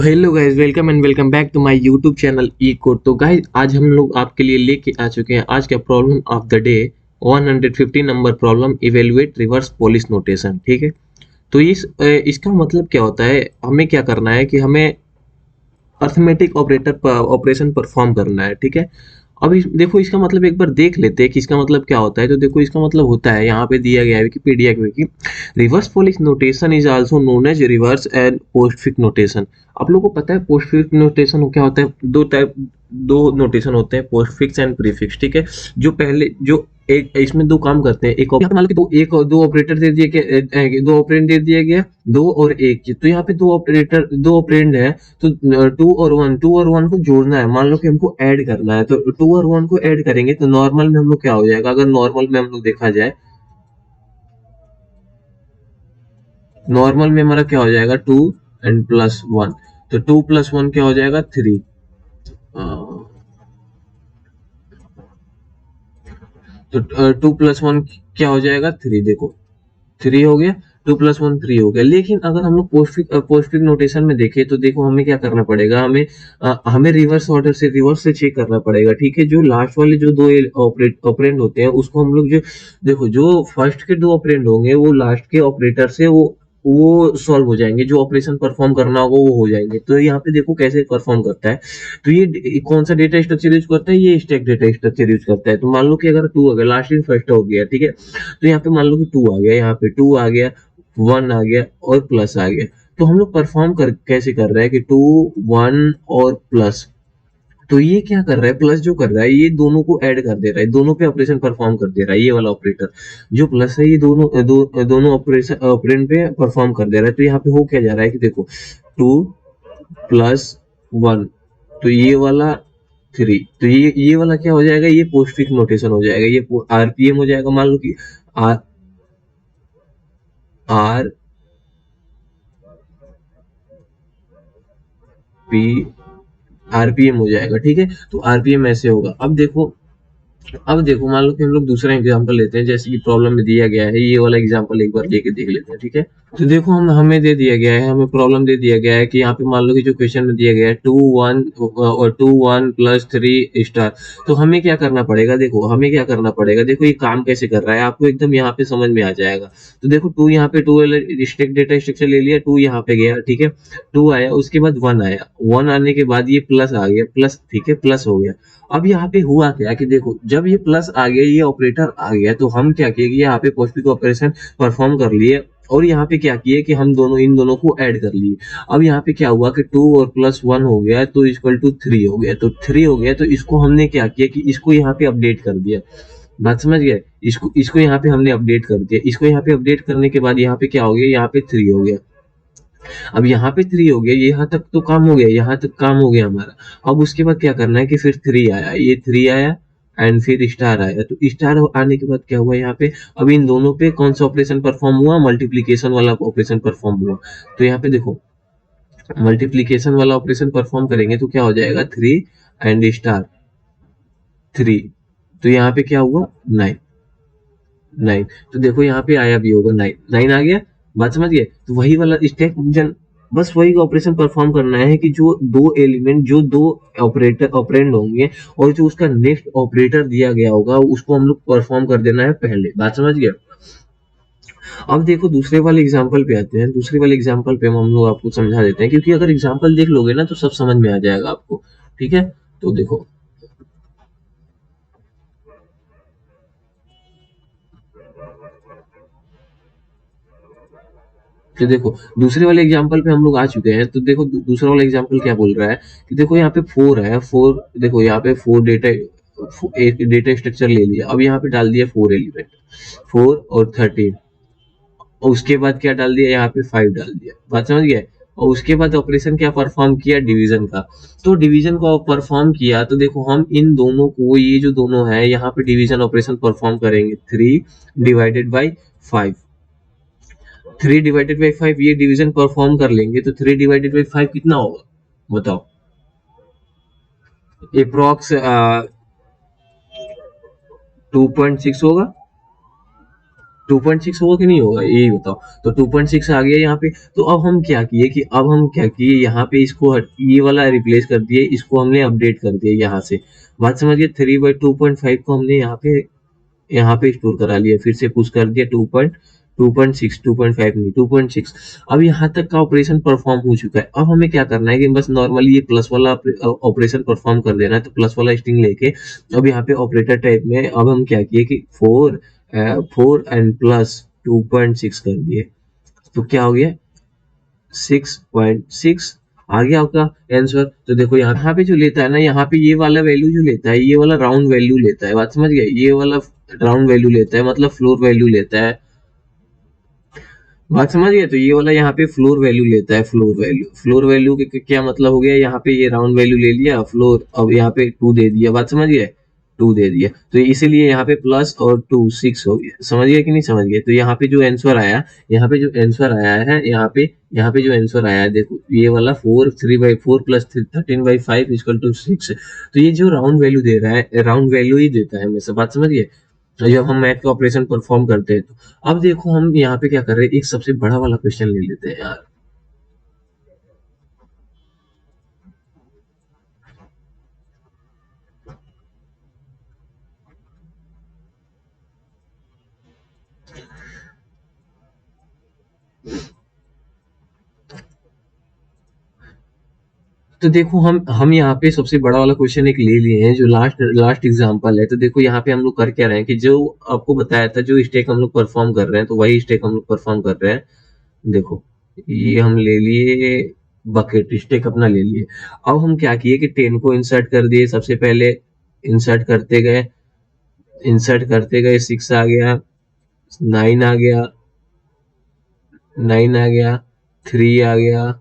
Hello guys, welcome and welcome back to my YouTube channel E Code. तो guys, आज हम लोग आपके लिए लेके आ चुके हैं आज का problem of the day 150 number problem, evaluate reverse Polish notation. ठीक है। तो इसका मतलब क्या होता है, हमें क्या करना है कि हमें अर्थमेटिक ऑपरेशन परफॉर्म करना है। ठीक है। अब देखो, इसका मतलब एक बार देख लेते हैं कि इसका मतलब क्या होता है। तो देखो, इसका मतलब होता है, यहाँ पे दिया गया है विकिपीडिया में कि reverse Polish notation is also known as reverse and postfix notation. आप लोगों को पता है पोस्टफिक्स नोटेशन क्या होता है? दो नोटेशन होते हैं, पोस्टफिक्स एंड प्रीफिक्स। ठीक है। जो पहले जो एक इसमें दो काम करते हैं। एक मान लो कि दो ऑपरेटर दे दिए गए, दो ऑपरेंड दे दिया गया, दो और एक। तो यहाँ पे दो ऑपरेंड है। तो टू और वन को जोड़ना है। मान लो कि हमको ऐड करना है, तो टू और वन को ऐड करेंगे तो नॉर्मल में हम लोग क्या हो जाएगा? अगर नॉर्मल में हम लोग देखा जाए, नॉर्मल में हमारा क्या हो जाएगा? Two and plus one. तो टू प्लस वन क्या हो जाएगा? थ्री। तो टू प्लस वन क्या हो जाएगा? थ्री। देखो, थ्री हो गया। टू प्लस वन थ्री हो गया। लेकिन अगर हम लोग पोस्टफिक्स नोटेशन में देखें तो देखो, हमें क्या करना पड़ेगा? हमें रिवर्स से चेक करना पड़ेगा। ठीक है। जो लास्ट वाले जो दो ऑपरेंड होते हैं उसको हम लोग जो देखो, जो फर्स्ट के दो ऑपरेंड होंगे वो लास्ट के ऑपरेटर से वो सॉल्व हो जाएंगे। जो ऑपरेशन परफॉर्म करना होगा वो हो जाएंगे। तो यहाँ पे देखो कैसे परफॉर्म करता है। तो ये कौन सा डेटा स्ट्रक्चर यूज करता है? ये स्टैक डेटा स्ट्रक्चर यूज करता है। तो मान लो कि अगर टू अगर लास्ट इन फर्स्ट हो गया, ठीक है, तो यहाँ पे मान लो कि टू आ गया, यहाँ पे टू आ गया, वन आ गया और प्लस आ गया। तो हम लोग परफॉर्म कर कैसे कर रहे हैं कि टू, वन और प्लस। तो ये क्या कर रहा है? प्लस जो कर रहा है, ये दोनों को ऐड कर दे रहा है, दोनों पे ऑपरेशन परफॉर्म कर दे रहा है। ये वाला ऑपरेटर जो प्लस है, ये दोनों ऑपरेशन ऑपरेंड पे परफॉर्म कर दे रहा है। तो यहाँ पे हो क्या जा रहा है कि देखो, टू प्लस वन, तो ये वाला थ्री। तो ये वाला क्या हो जाएगा? ये पोस्टफिक्स नोटेशन हो जाएगा। ये आरपीएम हो जाएगा। मान लो कि आर आर पी आरपीएम हो जाएगा। ठीक है। तो आरपीएम ऐसे होगा। अब देखो, मान लो कि हम लोग दूसरा एग्जांपल लेते हैं, जैसे कि प्रॉब्लम में दिया गया है। ये वाला एग्जांपल एक बार लेके देख लेते हैं। ठीक है। तो देखो, हमें दे दिया गया है, हमें प्रॉब्लम दे दिया गया है कि यहाँ पे मान लो कि जो क्वेश्चन में दिया गया है टू वन और two one plus three star. तो हमें क्या करना पड़ेगा? देखो, हमें क्या करना पड़ेगा? देखो, ये काम कैसे कर रहा है आपको एकदम यहाँ पे समझ में आ जाएगा। तो देखो, टू यहाँ पे टू स्टेक डेटा स्ट्रक्चर ले लिया, टू यहाँ पे गया। ठीक है। टू आया, उसके बाद वन आया, वन आने के बाद ये प्लस आ गया, प्लस। ठीक है, प्लस हो गया। अब यहाँ पे हुआ क्या कि देखो, जब ये प्लस आ गया, ये ऑपरेटर आ गया, तो हम क्या किए कि यहाँ पे पोस्टफिक्स ऑपरेशन परफॉर्म कर लिए। और यहाँ पे क्या किए कि हम इन दोनों को ऐड कर लिए। अब यहाँ पे क्या हुआ कि टू और प्लस वन हो गया तो इक्वल टू थ्री हो गया। तो थ्री हो गया, तो इसको हमने क्या किया कि इसको यहाँ पे अपडेट कर दिया। बात समझ गए? इसको इसको यहाँ पे हमने अपडेट कर दिया। इसको यहाँ पे अपडेट करने के बाद यहाँ पे क्या हो गया? यहाँ पे थ्री हो गया। अब यहाँ पे थ्री हो गया, यहाँ तक तो काम हो गया, यहाँ तक काम हो गया हमारा। अब उसके बाद क्या करना है कि फिर थ्री आया, ये थ्री आया एंड फिर स्टार आया। तो स्टार आने के बाद क्या हुआ यहाँ पे? अब इन दोनों पे कौन सा ऑपरेशन परफॉर्म हुआ? मल्टीप्लीकेशन वाला ऑपरेशन परफॉर्म हुआ। तो यहाँ पे देखो, मल्टीप्लीकेशन वाला ऑपरेशन परफॉर्म करेंगे तो क्या हो जाएगा? Three and star three. तो यहाँ पे क्या हुआ? नाइन। नाइन। तो देखो, यहाँ पे आया भी होगा, नाइन। नाइन आ गया। बात समझ गए? तो वही वाला स्टेप जन, बस वही ऑपरेशन परफॉर्म करना है कि जो दो एलिमेंट, जो दो ऑपरेटर ऑपरेंड होंगे और जो उसका नेक्स्ट ऑपरेटर दिया गया होगा, उसको हम लोग परफॉर्म कर देना है पहले। बात समझ गए? अब देखो, दूसरे वाले एग्जाम्पल पे आते हैं। दूसरे वाले एग्जाम्पल पे हम लोग आपको समझा देते हैं, क्योंकि अगर एग्जाम्पल देख लोगे ना तो सब समझ में आ जाएगा आपको। ठीक है। तो देखो, तो देखो, दूसरे वाले एग्जांपल पे हम लोग आ चुके हैं। तो देखो, दूसरा वाला एग्जांपल क्या बोल रहा है कि देखो, यहाँ पे फोर है। फोर, देखो यहाँ पे फोर डेटा, एक डेटा स्ट्रक्चर ले लिया। अब यहाँ पे डाल दिया फोर एलिमेंट, फोर और थर्टीन। और उसके बाद क्या डाल दिया? यहाँ पे फाइव डाल दिया। बात समझ गया? और उसके बाद ऑपरेशन क्या परफॉर्म किया? डिवीजन का। तो डिवीजन को परफॉर्म किया तो देखो, हम इन दोनों को, ये जो दोनों है, यहाँ पे डिवीजन ऑपरेशन परफॉर्म करेंगे। Three divided by five. Three divided by five, ये डिवीजन परफॉर्म कर लेंगे तो थ्री डिवाइडेड बाई फाइव कितना होगा? बताओ। अप्रोक्स 2.6 होगा। 2.6 होगा कि नहीं होगा, यही बताओ। तो 2.6 आ गया यहाँ पे। तो अब हम क्या किए यहाँ पे इसको ये वाला रिप्लेस कर दिए, इसको हमने अपडेट कर दिया यहाँ से। बात समझिए, 3/2.5 को हमने यहाँ पे स्टोर करा लिया, फिर से पुश कर दिया 2.6, 2.5 नहीं 2.6। अब यहाँ तक का ऑपरेशन परफॉर्म हो चुका है। अब हमें क्या करना है कि बस नॉर्मली ये प्लस वाला ऑपरेशन परफॉर्म कर देना है। तो प्लस वाला स्ट्रिंग लेके अब यहाँ पे ऑपरेटर टाइप में अब हम क्या किए कि 4 एंड प्लस 2.6 कर दिए। तो क्या हो गया, 6.6 आ गया आपका आंसर। तो देखो यहाँ पे जो लेता है ना, यहाँ पे ये वाला वैल्यू जो लेता है, ये वाला राउंड वैल्यू लेता है, बात समझ गए, ये वाला राउंड वैल्यू लेता है, मतलब फ्लोर वैल्यू लेता है, बात समझ गए। तो ये वाला यहाँ पे फ्लोर वैल्यू लेता है, फ्लोर वैल्यू के क्या मतलब हो गया, यहाँ पे ये राउंड वैल्यू ले लिया फ्लोर, अब यहाँ पे 2 दे दिया, बात समझ गए, 2 दे दिया। तो इसीलिए यहाँ पे प्लस और 2 6 हो गया, समझ गए कि नहीं समझ गए। तो यहाँ पे जो आंसर आया, यहाँ पे जो आंसर आया है देखो, ये वाला 3/4 प्लस 13/5 इक्वल टू 6। तो ये जो राउंड वैल्यू दे रहा है, राउंड वैल्यू ही देता है हमेशा, बात समझ गए, जब हम मैथ का ऑपरेशन परफॉर्म करते हैं। तो अब देखो हम यहाँ पे क्या कर रहे हैं, एक सबसे बड़ा वाला क्वेश्चन ले लेते हैं यार। तो देखो हम यहाँ पे सबसे बड़ा वाला क्वेश्चन एक ले लिए हैं, जो लास्ट लास्ट एग्जांपल है। तो देखो यहाँ पे हम लोग कर क्या रहे हैं कि जो आपको बताया था, जो स्टेक हम लोग परफॉर्म कर रहे हैं, तो वही स्टेक हम लोग परफॉर्म कर रहे हैं। देखो ये हम ले लिए, बकेट स्टेक अपना ले लिए। अब हम क्या किए कि 10 को इंसर्ट कर दिए, सबसे पहले इंसर्ट करते गए, 6 आ गया, 9 आ गया, 9 आ गया, 3 आ गया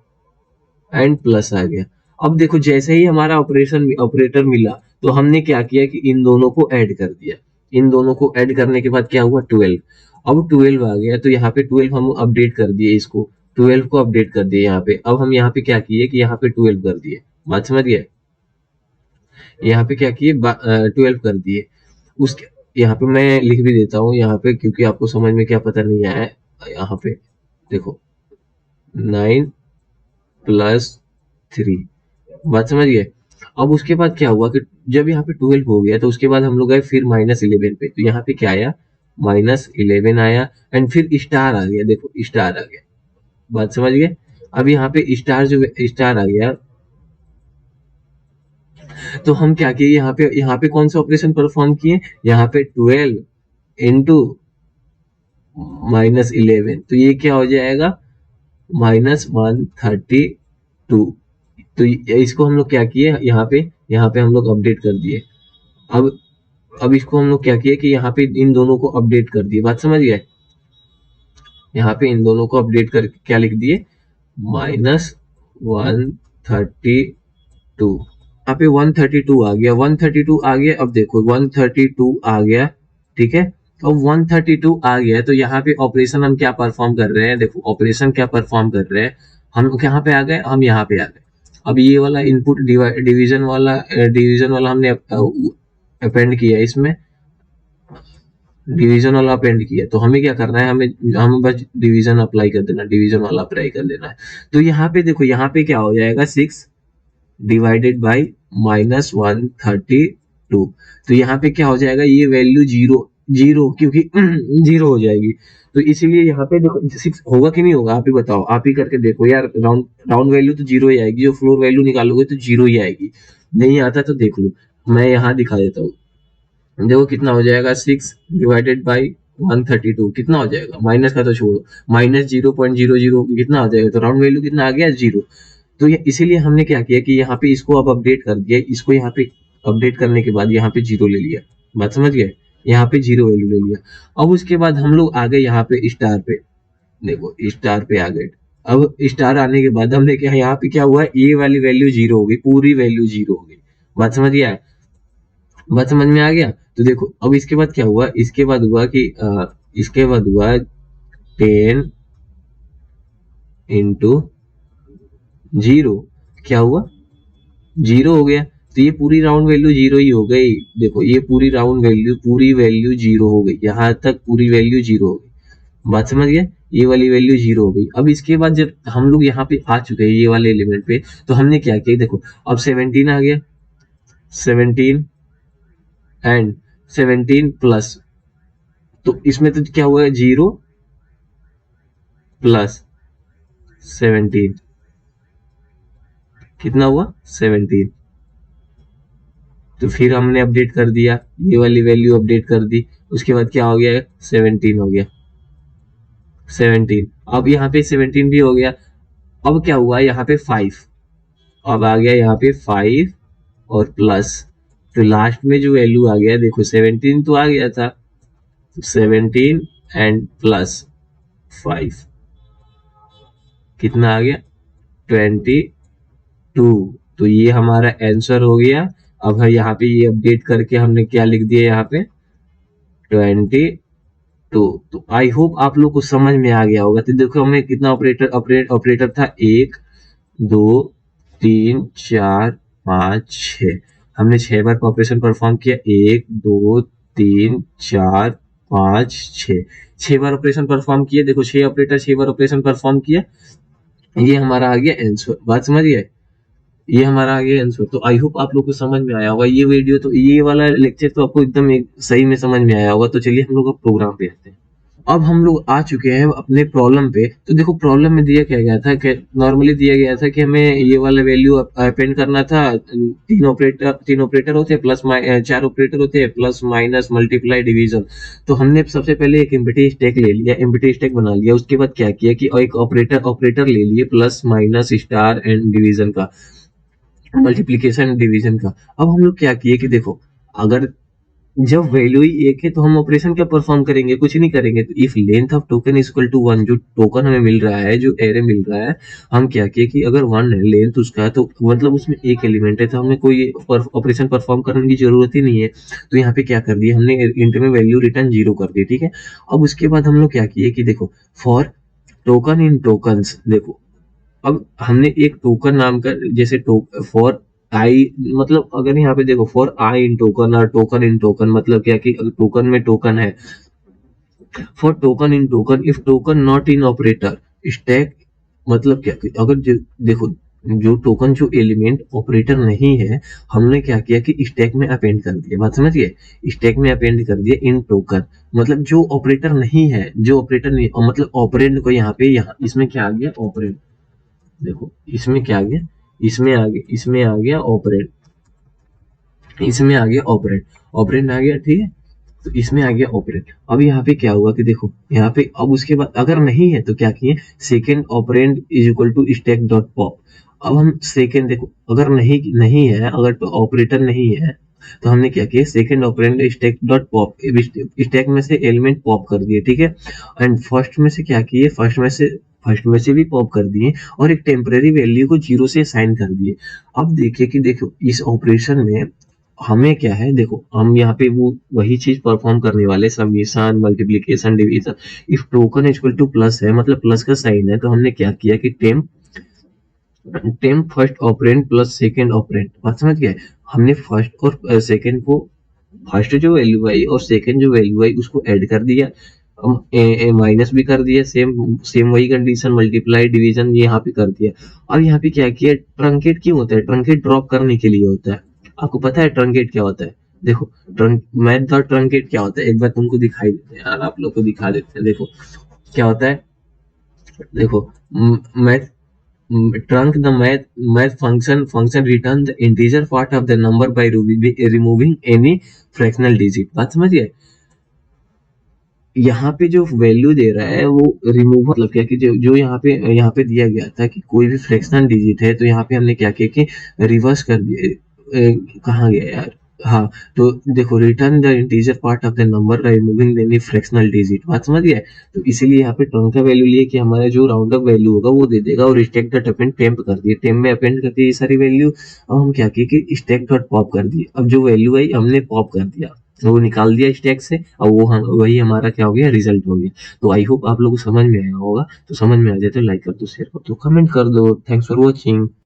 एंड प्लस आ गया। अब देखो जैसे ही हमारा ऑपरेटर मिला, तो हमने क्या किया कि इन दोनों को ऐड कर दिया। इन दोनों को ऐड करने के बाद क्या हुआ, 12। अब 12 आ गया, तो यहाँ पे 12 हम अपडेट कर दिए, इसको 12 को अपडेट कर दिए यहाँ पे। अब हम यहाँ पे क्या किए कि यहाँ पे 12 कर दिए, बात समझ गए, यहाँ पे क्या किए 12 कर दिए। उसके यहाँ पे मैं लिख भी देता हूँ यहाँ पे, क्योंकि आपको समझ में क्या पता नहीं आया है। यहाँ पे देखो 9 प्लस 3, बात समझ गए। अब उसके बाद क्या हुआ कि जब यहाँ पे 12 हो गया, तो उसके बाद हम लोग गए फिर -11 पे। तो यहाँ पे क्या आया, -11 आया एंड फिर स्टार आ गया, देखो स्टार आ गया, बात समझ गए। अब यहाँ पे स्टार आ गया, तो हम क्या किए, यहाँ पे कौन सा ऑपरेशन परफॉर्म किए, यहाँ पे 12 इंटू -11, तो ये क्या हो जाएगा, -132। तो इसको हम लोग क्या किए, यहाँ पे हम लोग अपडेट कर दिए। अब इसको हम लोग क्या किए कि यहाँ पे इन दोनों को अपडेट कर दिए, बात समझ गए। यहाँ पे इन दोनों को अपडेट कर क्या लिख दिए, -132। यहाँ पे 132 आ गया, 132 आ गया। अब देखो 132 आ गया, ठीक है। अब 132 आ गया, तो यहाँ पे ऑपरेशन हम क्या परफॉर्म कर रहे हैं, देखो ऑपरेशन क्या परफॉर्म कर रहे हैं हम, कहाँ पे आ गए, हम यहाँ पे आ गए। अब ये वाला इनपुट डिवीजन वाला हमने अपेंड किया, इसमें डिवीजन वाला अपेंड किया। तो हमें क्या करना है, हमें बस डिवीजन अप्लाई कर देना, डिवीजन वाला अप्लाई कर देना है। तो यहाँ पे देखो, यहाँ पे क्या हो जाएगा, 6 डिवाइडेड बाई -132। तो यहाँ पे क्या हो जाएगा, ये वैल्यू जीरो जीरो, क्योंकि जीरो हो जाएगी। तो इसीलिए यहाँ पे देखो 6 होगा कि नहीं होगा, आप ही बताओ, आप ही करके देखो यार। राउंड राउंड वैल्यू तो जीरो ही आएगी, जो फ्लोर वैल्यू निकालोगे तो जीरो ही आएगी। नहीं आता तो देख लो, मैं यहाँ दिखा देता हूँ। देखो कितना हो जाएगा, 6 डिवाइडेड बाई 132 कितना हो जाएगा, माइनस का तो छोड़ो, -0.00 कितना आ जाएगा, तो राउंड वैल्यू कितना आ गया, जीरो। तो ये इसीलिए हमने क्या किया कि यहाँ पे इसको अब अपडेट कर दिया, इसको यहाँ पे अपडेट करने के बाद यहाँ पे जीरो ले लिया, बात समझ गए, यहाँ पे जीरो वैल्यू ले लिया। अब उसके बाद हम लोग आ गए यहाँ पे स्टार पे, देखो स्टार पे आ गए। अब स्टार आने के बाद हमने क्या, यहाँ पे क्या हुआ, ये वाली वैल्यू जीरो हो गई, पूरी वैल्यू जीरो हो गई, बात समझ गया, बात समझ में आ गया। तो देखो अब इसके बाद क्या हुआ, इसके बाद हुआ कि इसके बाद हुआ 10 इंटू जीरो, क्या हुआ, जीरो हो गया। तो ये पूरी राउंड वैल्यू जीरो ही हो गई, देखो ये पूरी राउंड वैल्यू, पूरी वैल्यू जीरो हो गई, यहाँ तक पूरी वैल्यू जीरो हो गई। बात समझ गए, ये वाली वैल्यू 0 हो गई। अब इसके बाद जब हम लोग यहाँ पे आ चुके हैं ये वाले एलिमेंट पे, तो हमने क्या किया देखो, अब 17 आ गया, 17 एंड 17 प्लस, तो इसमें तो क्या हुआ है 0 प्लस 17, कितना हुआ 17। तो फिर हमने अपडेट कर दिया, ये वाली वैल्यू अपडेट कर दी, उसके बाद क्या हो गया 17 हो गया, 17। अब यहाँ पे 17 भी हो गया। अब क्या हुआ यहाँ पे 5, अब आ गया यहाँ पे 5 और प्लस, तो लास्ट में जो वैल्यू आ गया देखो 17 तो आ गया था, 17 एंड प्लस 5, कितना आ गया 22। तो ये हमारा आंसर हो गया। अब है यहाँ पे ये अपडेट करके हमने क्या लिख दिया यहाँ पे 22। तो आई होप आप लोग को समझ में आ गया होगा। तो देखो हमें कितना ऑपरेटर था, 1 2 3 4 5 6, हमने 6 बार ऑपरेशन परफॉर्म किया, 1 2 3 4 5 6, 6 बार ऑपरेशन परफॉर्म किया। देखो 6 ऑपरेटर 6 बार ऑपरेशन परफॉर्म किया, ये हमारा आ गया आंसर। बात समझ गए, ये हमारा आ गया आंसर। तो आई होप आप लोग को समझ में आया होगा ये वीडियो, तो ये वाला लेक्चर तो आपको एकदम सही में समझ में आया होगा। तो चलिए हम लोग अब प्रोग्राम पे आते हैं। अब हम लोग आ चुके हैं अपने प्रॉब्लम पे। तो देखो प्रॉब्लम में दिया क्या गया था कि नॉर्मली दिया गया था कि हमें ये वाला वैल्यू अपेंड करना था, तीन ऑपरेटर होते हैं प्लस 4 ऑपरेटर होते हैं, प्लस माइनस मल्टीप्लाई डिवीजन। तो हमने सबसे पहले एक एम्प्टी स्टैक ले लिया, एम्प्टी स्टैक बना लिया। उसके बाद क्या किया कि एक ऑपरेटर ले लिए plus minus star and division का, मल्टीप्लीकेशन डिवीजन का। अब हम लोग क्या किए कि देखो अगर जब वैल्यू ही एक है तो हम ऑपरेशन क्या परफॉर्म करेंगे, कुछ नहीं करेंगे। तो if length of token is equal to 1, जो टोकन हमें मिल रहा है, जो एरे मिल रहा है, हम क्या किए कि अगर 1 है लेंथ उसका, तो मतलब उसमें एक एलिमेंट है, तो हमें कोई ऑपरेशन परफॉर्म करने की जरूरत ही नहीं है। तो यहाँ पे क्या कर दिया हमने, इंट में वैल्यू रिटर्न 0 कर दी, ठीक है। अब उसके बाद हम लोग क्या किए कि देखो फॉर टोकन इन टोकन्स, देखो अब हमने एक टोकन नाम का, जैसे फॉर आई, मतलब अगर यहाँ पे देखो फॉर आई इन टोकन और टोकन इन टोकन, मतलब क्या कि टोकन में टोकन है, for token in token if token not in operator stack, मतलब क्या कि अगर देखो जो टोकन जो एलिमेंट ऑपरेटर नहीं है, हमने क्या किया कि स्टैक में अपेंड कर दिया। बात समझिए, स्टैक में अपेंड कर दिया इन टोकन, मतलब जो ऑपरेटर नहीं है, जो ऑपरेटर नहीं, मतलब ऑपरेंड को यहाँ पे, यहाँ इसमें क्या आ गया ऑपरेंड, देखो इसमें क्या आ गया, इसमें आ गया ऑपरेंड, इसमें आ गया ऑपरेंड, ऑपरेंड आ गया, ठीक है। तो इसमें आ गया ऑपरेंड। अब यहाँ पे क्या हुआ कि देखो यहाँ पे, अब उसके बाद अगर नहीं है तो क्या किए, second operand is equal to stack dot pop. अब हम सेकेंड, देखो अगर नहीं है, अगर तो ऑपरेटर नहीं है, तो हमने क्या किया second operand stack dot pop, stack में से एलिमेंट पॉप कर दिए, ठीक है। एंड फर्स्ट में से क्या किए, फर्स्ट में से भी पॉप कर दिए, और एक टेम्परेरी वैल्यू को 0 से असाइन कर दिए। अब देखिए कि देखो इस ऑपरेशन में हमें क्या है, देखो हम यहाँ पे वो वही चीज परफॉर्म करने वाले, summation multiplication division. If token equal two plus है, मतलब प्लस का साइन है, तो हमने क्या किया कि temp first operand plus second operand. बात समझ गए, हमने फर्स्ट और सेकेंड को, फर्स्ट जो वैल्यू आई और सेकेंड जो वैल्यू आई उसको ऐड कर दिया, हम माइनस भी कर दिया, सेम सेम वही कंडीशन, मल्टीप्लाई डिवीजन ये यहाँ पे कर दिया। अब यहाँ पे क्या किया, ट्रंकेट क्यों होता है, ट्रंकेट ड्रॉप करने के लिए होता है। आपको पता है ट्रंकेट क्या होता है, देखो मैथ द ट्रंकेट क्या होता है, एक बार तुमको दिखाई देते हैं यार, आप लोग को दिखा देते हैं। देखो क्या होता है, देखो math trunk the math function return the integer part of the number by removing any fractional digit। बात समझिए, यहाँ पे जो वैल्यू दे रहा है वो रिमूव, मतलब क्या कि जो यहाँ पे दिया गया था कि कोई भी फ्रैक्शनल डिजिट है, तो यहाँ पे हमने क्या किया कि रिवर्स कर दिया, कहाँ गया यार, हाँ। तो देखो return the integer part of the number removing any fractional digit. बात समझ गए, तो इसीलिए यहाँ पे ट्रंक का वैल्यू लिए कि हमारा जो राउंड अप वैल्यू होगा वो दे देगा, और स्टैक डॉट अपेंड टेम्प कर दिए, टेम्प में अपेंड कर दिए ये सारी वैल्यू। अब हम क्या किए कि स्टैक डॉट पॉप कर दिए, अब जो वैल्यू आई हमने पॉप कर दिया, वो निकाल दिया स्टैक से, और वो वही हमारा क्या हो गया, रिजल्ट हो गया। तो आई होप आप लोगों को समझ में आया होगा। तो समझ में आ जाए तो लाइक कर दो, शेयर कर दो, कमेंट कर दो। Thanks for watching.